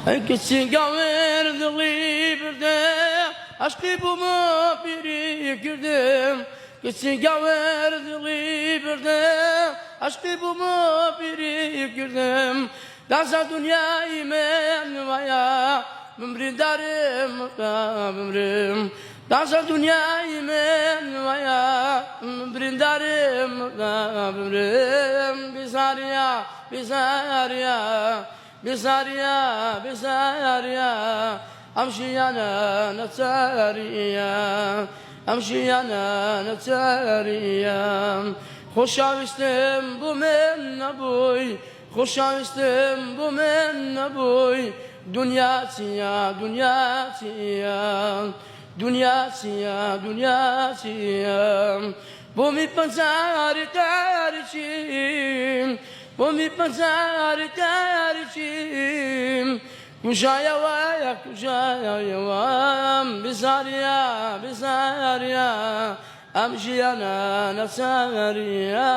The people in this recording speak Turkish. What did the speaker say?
Kesi gaverdi libirde aşkı buma biri girdim. Kesi gaverdi libirde aşkı buma biri girdim. Dansa dünyayı men vaya bimrin darım bimrim. Dansa dünyayı men vaya bimrin darım bimrim. Bisariya bisariya bisariya bisariya amşiyana nasariya amşiyana nasariya hoşavistim bu men nabuy hoşavistim bu men nabuy dünyasıya dünyasıya dünyasıya dünyasıya bu mi pensare karışım bu mi pensare karışım kuşaya vaya kuşaya vam bisariya bisariya amşiyana nasariya